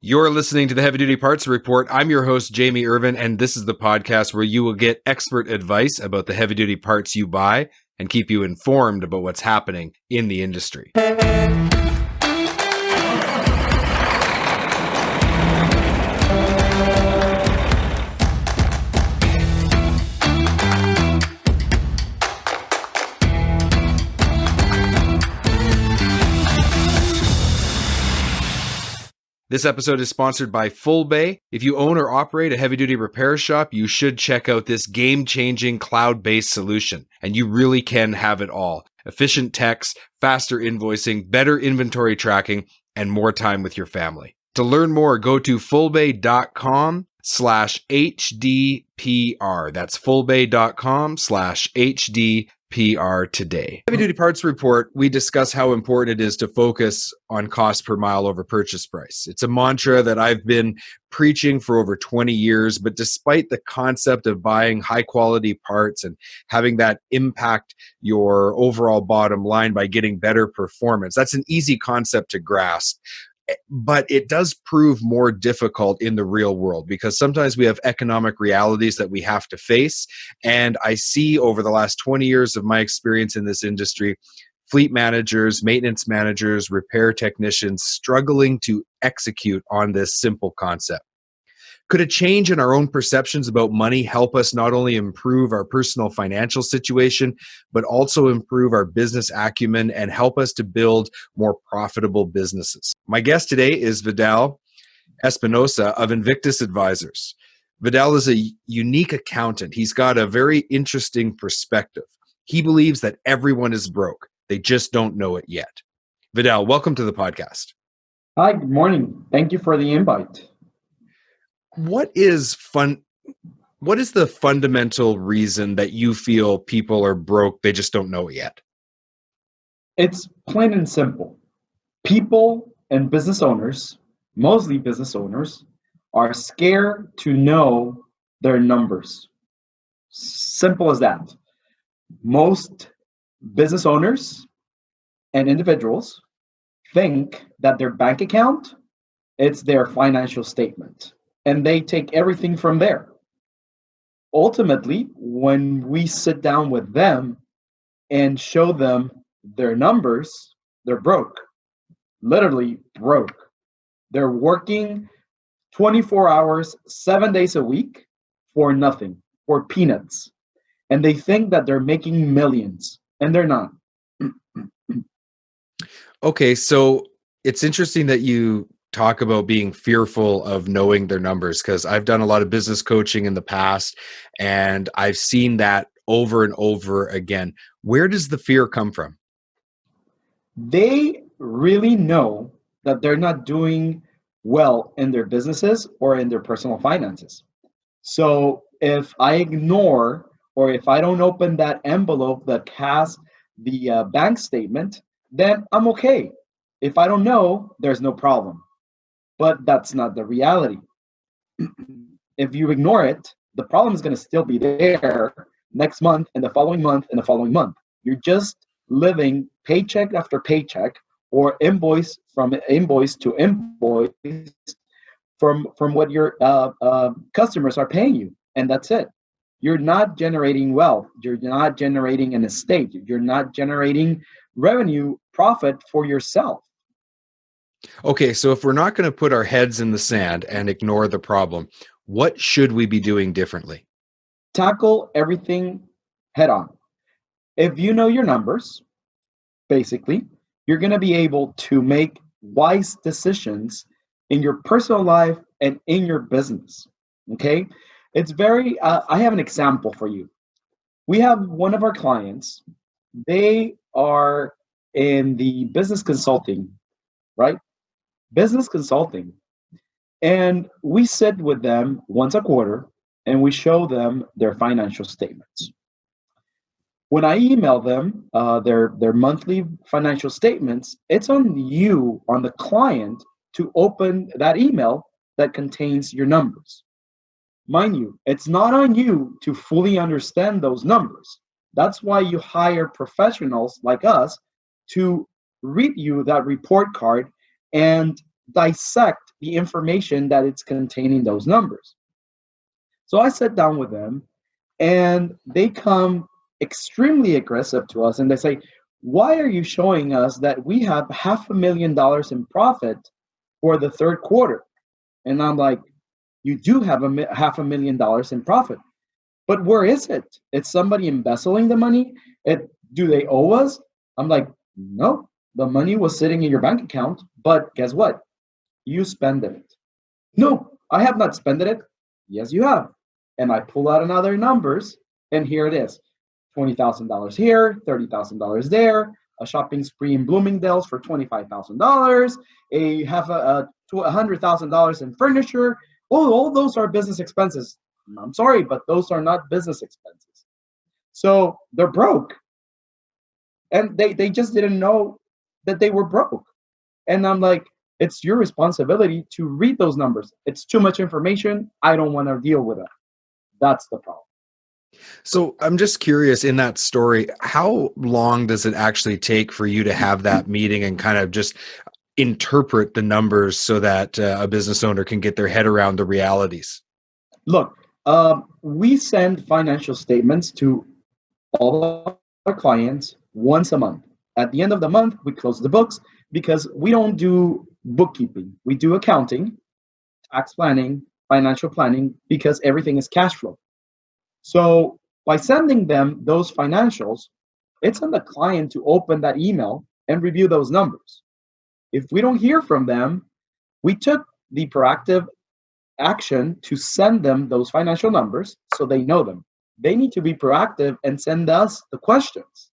You're listening to the Heavy Duty Parts Report. I'm your host, Jamie Irvin, and this is the podcast where you will get expert advice about the heavy duty parts you buy and keep you informed about what's happening in the industry. This episode is sponsored by Full Bay. If you own or operate a heavy-duty repair shop, you should check out this game-changing cloud-based solution, and you really can have it all. Efficient techs, faster invoicing, better inventory tracking, and more time with your family. To learn more, go to fullbay.com/HDPR. That's fullbay.com/HDPR today. Heavy Duty Parts Report, we discuss how important it is to focus on cost per mile over purchase price. It's a mantra that I've been preaching for over 20 years, but despite the concept of buying high quality parts and having that impact your overall bottom line by getting better performance, that's an easy concept to grasp. But it does prove more difficult in the real world because sometimes we have economic realities that we have to face. And I see over the last 20 years of my experience in this industry, fleet managers, maintenance managers, repair technicians struggling to execute on this simple concept. Could a change in our own perceptions about money help us not only improve our personal financial situation, but also improve our business acumen and help us to build more profitable businesses? My guest today is Vidal Espinosa of Invictus Advisors. Vidal is a unique accountant. He's got a very interesting perspective. He believes that everyone is broke. They just don't know it yet. Vidal, welcome to the podcast. Hi, good morning. Thank you for the invite. What is the fundamental reason that you feel people are broke, they just don't know it yet? It's plain and simple. People and business owners, mostly business owners, are scared to know their numbers. Simple as that. Most business owners and individuals think that their bank account, it's their financial statement. And they take everything from there. Ultimately, when we sit down with them and show them their numbers, they're broke, literally broke. They're working 24 hours, 7 days a week for nothing, for peanuts. And they think that they're making millions, and they're not. Okay, so it's interesting that you talk about being fearful of knowing their numbers, because I've done a lot of business coaching in the past and I've seen that over and over again. Where does the fear come from? They really know that they're not doing well in their businesses or in their personal finances. So if I ignore or if I don't open that envelope that has the bank statement, then I'm okay. If I don't know, there's no problem. But that's not the reality. If you ignore it, the problem is going to still be there next month and the following month and the following month. You're just living paycheck after paycheck or invoice from invoice to invoice from what your customers are paying you. And that's it. You're not generating wealth. You're not generating an estate. You're not generating revenue, profit for yourself. Okay, so if we're not going to put our heads in the sand and ignore the problem, what should we be doing differently? Tackle everything head on. If you know your numbers, basically, you're going to be able to make wise decisions in your personal life and in your business. Okay? It's very, I have an example for you. We have one of our clients, they are in the business consulting, right? Business consulting. And we sit with them once a quarter and we show them their financial statements. When I email them their monthly financial statements, it's on you, on the client, to open that email that contains your numbers. Mind you, it's not on you to fully understand those numbers. That's why you hire professionals like us to read you that report card and dissect the information that it's containing those numbers. So I sat down with them, and they come extremely aggressive to us, and they say, why are you showing us that we have $500,000 in profit for the third quarter? And I'm like, you do have $500,000 in profit, but where is it? Is somebody embezzling the money? Do they owe us? I'm like, no, the money was sitting in your bank account, but guess what? You spent it. No, I have not spent it. Yes, you have. And I pull out another numbers, and here it is. $20,000 here, $30,000 there, a shopping spree in Bloomingdale's for $25,000, $100,000 in furniture. Oh, all those are business expenses. I'm sorry, but those are not business expenses. So they're broke. And they just didn't know that they were broke. And I'm like, it's your responsibility to read those numbers. It's too much information. I don't want to deal with it. That's the problem. So I'm just curious, in that story, how long does it actually take for you to have that meeting and kind of just interpret the numbers so that a business owner can get their head around the realities? Look, we send financial statements to all our clients once a month. At the end of the month, we close the books because we don't do bookkeeping. We do accounting, tax planning, financial planning, because everything is cash flow. So by sending them those financials, it's on the client to open that email and review those numbers. If we don't hear from them, we took the proactive action to send them those financial numbers so they know them. They need to be proactive and send us the questions,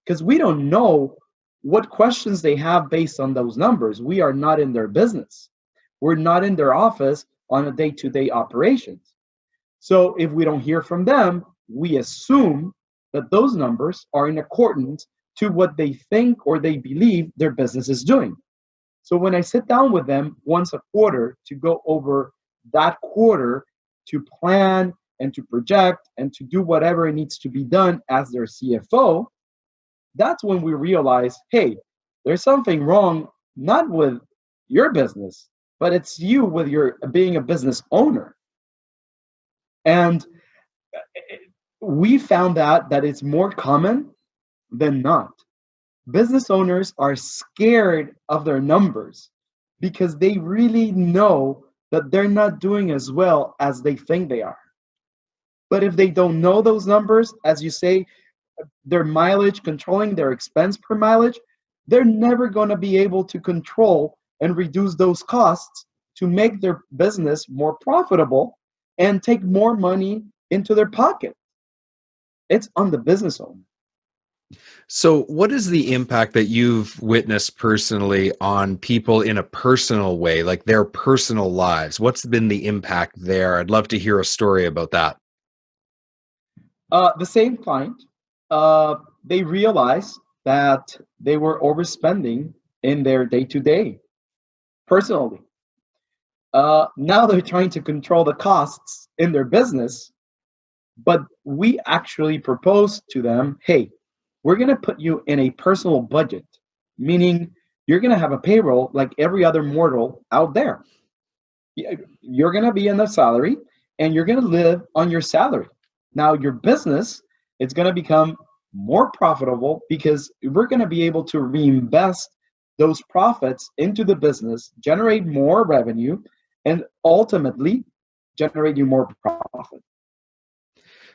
because we don't know what questions they have based on those numbers. We are not in their business. We're not in their office on a day-to-day operations. So if we don't hear from them, we assume that those numbers are in accordance to what they think or they believe their business is doing. So when I sit down with them once a quarter to go over that quarter, to plan and to project and to do whatever it needs to be done as their CFO, that's when we realize, hey, there's something wrong, not with your business, but it's you with your being a business owner. And we found out that it's more common than not. Business owners are scared of their numbers because they really know that they're not doing as well as they think they are. But if they don't know those numbers, as you say, their mileage, controlling their expense per mileage, they're never going to be able to control and reduce those costs to make their business more profitable and take more money into their pocket. It's on the business owner. So what is the impact that you've witnessed personally on people in a personal way, like their personal lives? What's been the impact there? I'd love to hear a story about that. The same client, they realized that they were overspending in their day-to-day personally. Now they're trying to control the costs in their business, but we actually proposed to them, hey, we're going to put you in a personal budget, meaning you're going to have a payroll like every other mortal out there. You're going to be in a salary, and you're going to live on your salary. Now, your business is going to become more profitable because we're going to be able to reinvest those profits into the business, generate more revenue, and ultimately generate you more profit.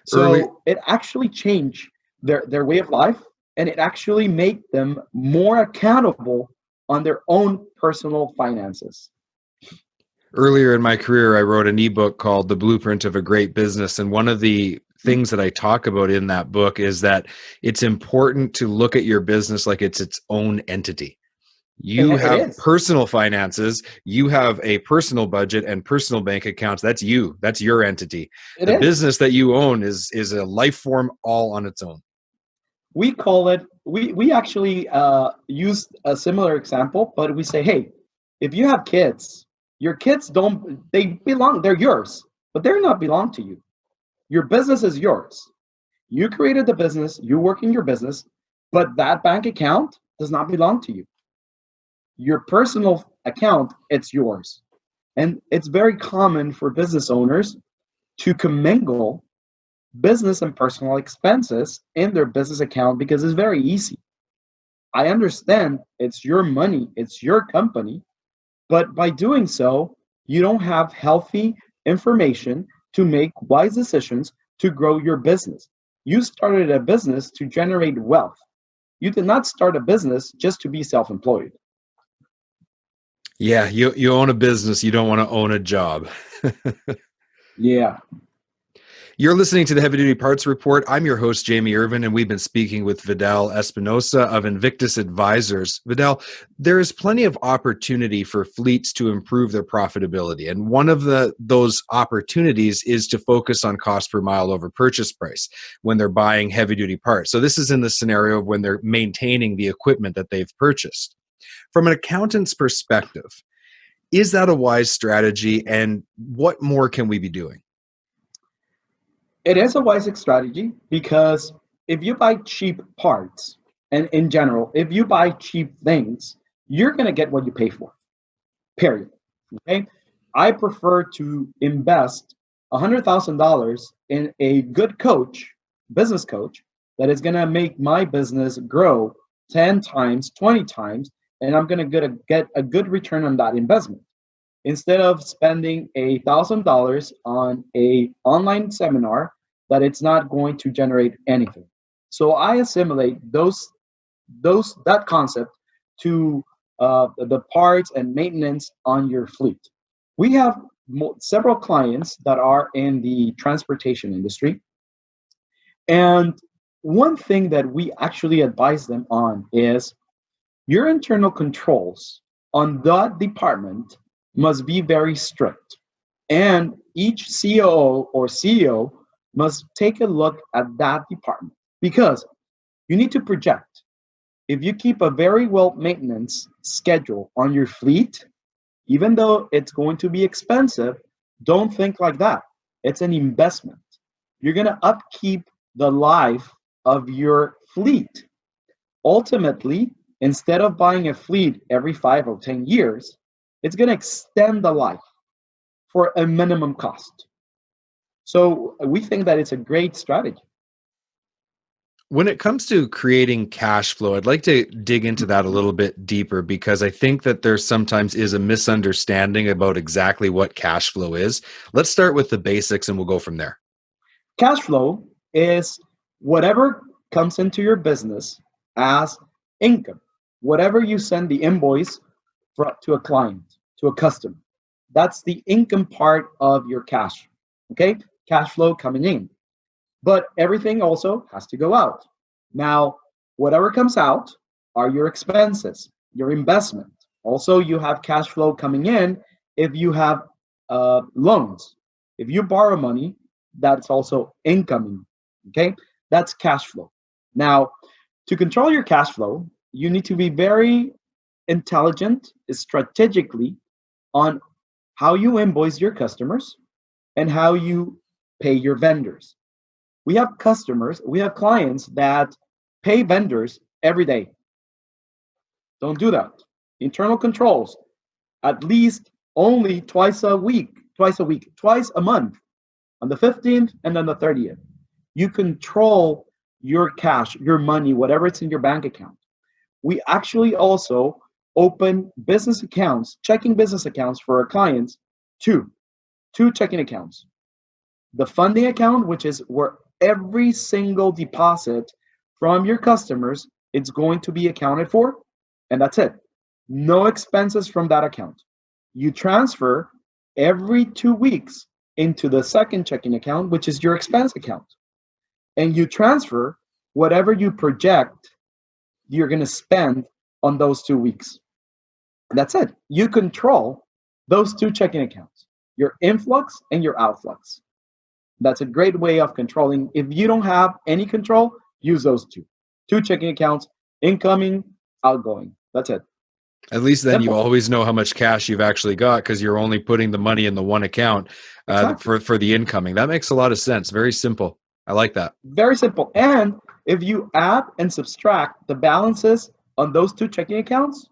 So it actually changed their way of life, and it actually made them more accountable on their own personal finances. Earlier in my career, I wrote an ebook called The Blueprint of a Great Business. And one of the things that I talk about in that book is that it's important to look at your business like it's its own entity. You have personal finances, you have a personal budget and personal bank accounts. That's you. That's your entity. The business that you own is a life form all on its own. We call it, we actually use a similar example, but we say, hey, if you have kids, your kids they're yours, but they're not belong to you. Your business is yours. You created the business, you work in your business, but that bank account does not belong to you. Your personal account, it's yours. And it's very common for business owners to commingle business and personal expenses in their business account because it's very easy. I understand it's your money, it's your company, but by doing so, you don't have healthy information to make wise decisions to grow your business. You started a business to generate wealth. You did not start a business just to be self-employed. Yeah, you own a business, you don't want to own a job. Yeah. You're listening to the Heavy Duty Parts Report. I'm your host, Jamie Irvin, and we've been speaking with Vidal Espinosa of Invictus Advisors. Vidal, there is plenty of opportunity for fleets to improve their profitability. And one of those opportunities is to focus on cost per mile over purchase price when they're buying heavy duty parts. So this is in the scenario of when they're maintaining the equipment that they've purchased. From an accountant's perspective, is that a wise strategy, and what more can we be doing? It is a wise strategy because if you buy cheap parts, and in general, if you buy cheap things, you're going to get what you pay for, period. Okay? I prefer to invest $100,000 in a good coach, business coach, that is going to make my business grow 10 times, 20 times, and I'm going to get a good return on that investment. Instead of spending $1,000 on a online seminar that it's not going to generate anything. So I assimilate that concept to the parts and maintenance on your fleet. We have several clients that are in the transportation industry, and one thing that we actually advise them on is your internal controls on that department must be very strict. And each COO or CEO must take a look at that department because you need to project. If you keep a very well maintenance schedule on your fleet, even though it's going to be expensive, don't think like that. It's an investment. You're going to upkeep the life of your fleet. Ultimately, instead of buying a fleet every 5 or 10 years, it's going to extend the life for a minimum cost. So we think that it's a great strategy. When it comes to creating cash flow, I'd like to dig into that a little bit deeper because I think that there sometimes is a misunderstanding about exactly what cash flow is. Let's start with the basics and we'll go from there. Cash flow is whatever comes into your business as income, whatever you send the invoice to a client, to a customer. That's the income part of your cash, okay? Cash flow coming in. But everything also has to go out. Now, whatever comes out are your expenses, your investment. Also, you have cash flow coming in if you have loans. If you borrow money, that's also incoming, okay? That's cash flow. Now, to control your cash flow, you need to be very intelligent strategically on how you invoice your customers and how you pay your vendors. We have clients that pay vendors every day. Don't do that. Internal controls, at least only twice a month, on the 15th and on the 30th. You control your cash, your money, whatever it's in your bank account. We actually also open business accounts, checking business accounts for our clients, two checking accounts. The funding account, which is where every single deposit from your customers, it's going to be accounted for, and that's it. No expenses from that account. You transfer every 2 weeks into the second checking account, which is your expense account. And you transfer whatever you project you're going to spend on those 2 weeks. And that's it. You control those two checking accounts, your influx and your outflux. That's a great way of controlling. If you don't have any control, use those two checking accounts, incoming, outgoing. That's it. At least then Simple. you always know how much cash you've actually got because you're only putting the money in the one account Exactly. for the incoming. That makes a lot of sense. Very simple. I like that. Very simple. And if you add and subtract the balances on those two checking accounts,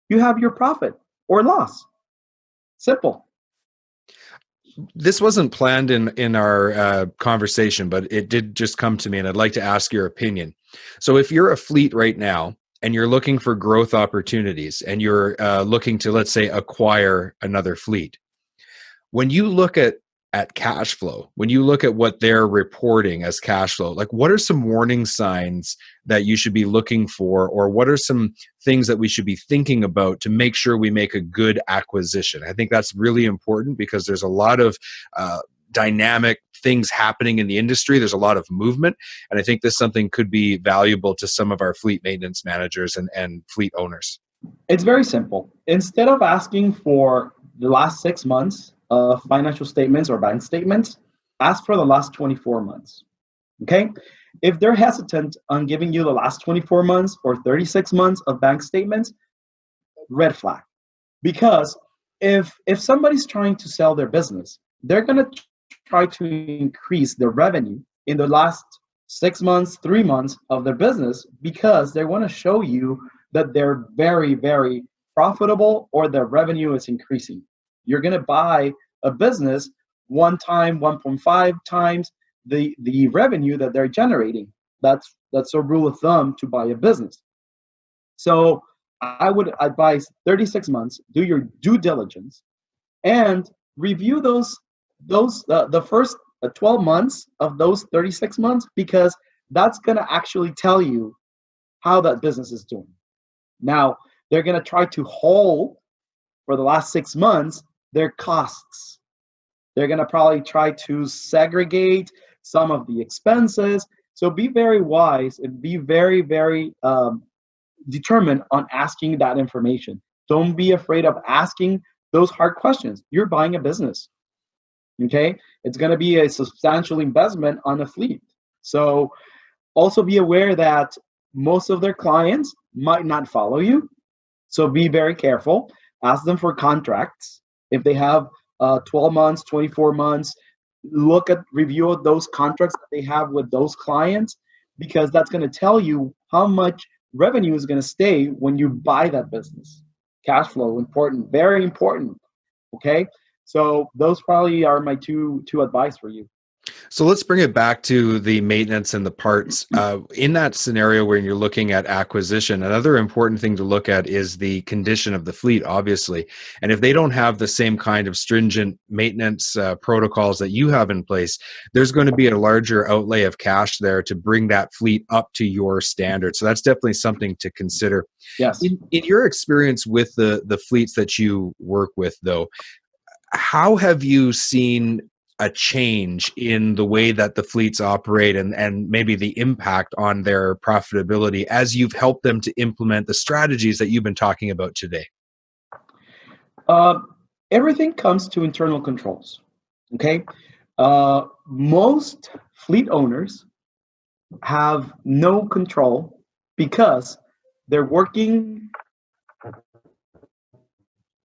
you have your profit. or loss. Simple. This wasn't planned in our conversation, but it did just come to me, and I'd like to ask your opinion. So if you're a fleet right now and you're looking for growth opportunities and you're looking to, let's say, acquire another fleet, when you look at cash flow, when you look at what they're reporting as cash flow, like what are some warning signs that you should be looking for, or what are some things that we should be thinking about to make sure we make a good acquisition? I think that's really important because there's a lot of dynamic things happening in the industry. There's a lot of movement, and I think this something could be valuable to some of our fleet maintenance managers and fleet owners. It's very simple. Instead of asking for the last 6 months of financial statements or bank statements, ask for the last 24 months. Okay? If they're hesitant on giving you the last 24 months or 36 months of bank statements, red flag. Because if somebody's trying to sell their business, they're going to try to increase their revenue in the last 6 months, 3 months of their business because they want to show you that they're very, very profitable or their revenue is increasing. You're going to buy a business 1.5 times the revenue that they're generating. That's a rule of thumb to buy a business. So I would advise 36 months, do your due diligence, and review the first 12 months of those 36 months, because that's going to actually tell you how that business is doing. Now, they're going to try to hold for the last 6 months their costs. They're going to probably try to segregate some of the expenses. So be very wise and be very, very determined on asking that information. Don't be afraid of asking those hard questions. You're buying a business. Okay? It's going to be a substantial investment on a fleet. So also be aware that most of their clients might not follow you. So be very careful. Ask them for contracts. If they have 12 months, 24 months, review those contracts that they have with those clients, because that's going to tell you how much revenue is going to stay when you buy that business. Cash flow, important, very important. Okay, so those probably are my two advice for you. So let's bring it back to the maintenance and the parts. In that scenario where you're looking at acquisition, another important thing to look at is the condition of the fleet, obviously. And if they don't have the same kind of stringent maintenance protocols that you have in place, there's going to be a larger outlay of cash there to bring that fleet up to your standard. So that's definitely something to consider. Yes. In your experience with the fleets that you work with, though, how have you seen a change in the way that the fleets operate and maybe the impact on their profitability as you've helped them to implement the strategies that you've been talking about today? Everything comes to internal controls. Okay. Most fleet owners have no control because they're working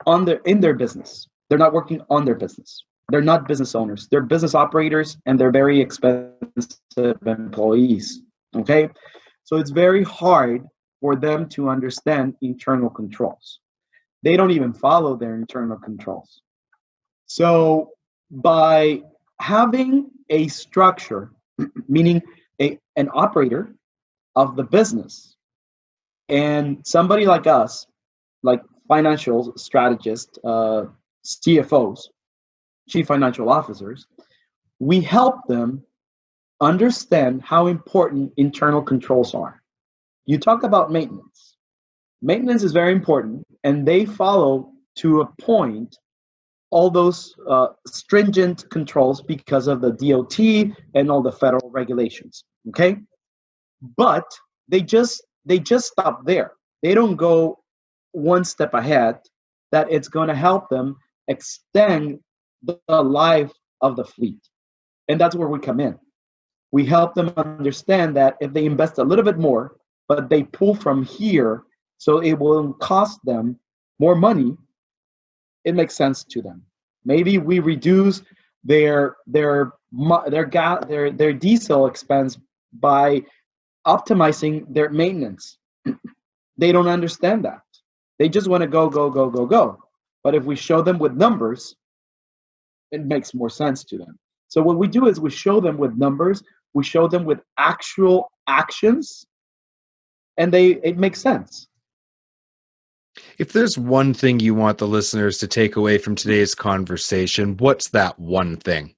in their business. They're not working on their business. They're not business owners. They're business operators, and they're very expensive employees. Okay? So it's very hard for them to understand internal controls. They don't even follow their internal controls. So by having a structure, meaning an operator of the business, and somebody like us, like financial strategists, CFOs, chief financial officers, we help them understand how important internal controls are. You talk about maintenance. Maintenance is very important, and they follow to a point all those stringent controls because of the DOT and all the federal regulations. Okay, but they just stop there. They don't go one step ahead. That it's going to help them extend the life of the fleet. And that's where we come in. We help them understand that if they invest a little bit more, but they pull from here, so it will cost them more money, it makes sense to them. Maybe we reduce their diesel expense by optimizing their maintenance. They don't understand that. They just want to go. But if we show them with numbers, it makes more sense to them. So what we do is we show them with numbers, we show them with actual actions, and it makes sense. If there's one thing you want the listeners to take away from today's conversation, what's that one thing?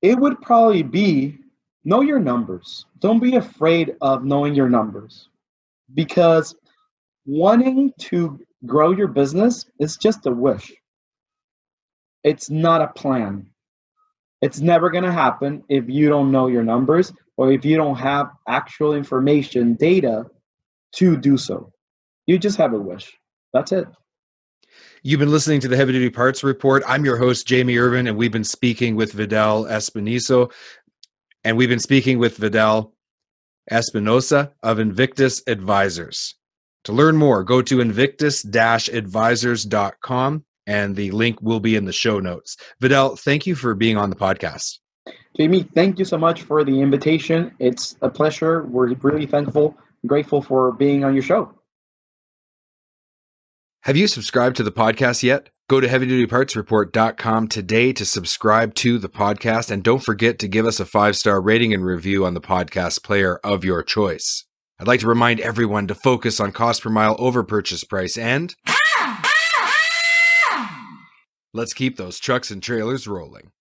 It would probably be know your numbers. Don't be afraid of knowing your numbers, because wanting to grow your business is just a wish. It's not a plan. It's never going to happen if you don't know your numbers or if you don't have actual information, data to do so. You just have a wish. That's it. You've been listening to the Heavy Duty Parts Report. I'm your host, Jamie Irvin, and we've been speaking with Vidal Espinosa. And we've been speaking with Vidal Espinosa of Invictus Advisors. To learn more, go to invictus-advisors.com, and the link will be in the show notes. Vidal, thank you for being on the podcast. Jamie, thank you so much for the invitation. It's a pleasure. We're really thankful and grateful for being on your show. Have you subscribed to the podcast yet? Go to heavydutypartsreport.com today to subscribe to the podcast, and don't forget to give us a 5-star rating and review on the podcast player of your choice. I'd like to remind everyone to focus on cost per mile over purchase price, and let's keep those trucks and trailers rolling.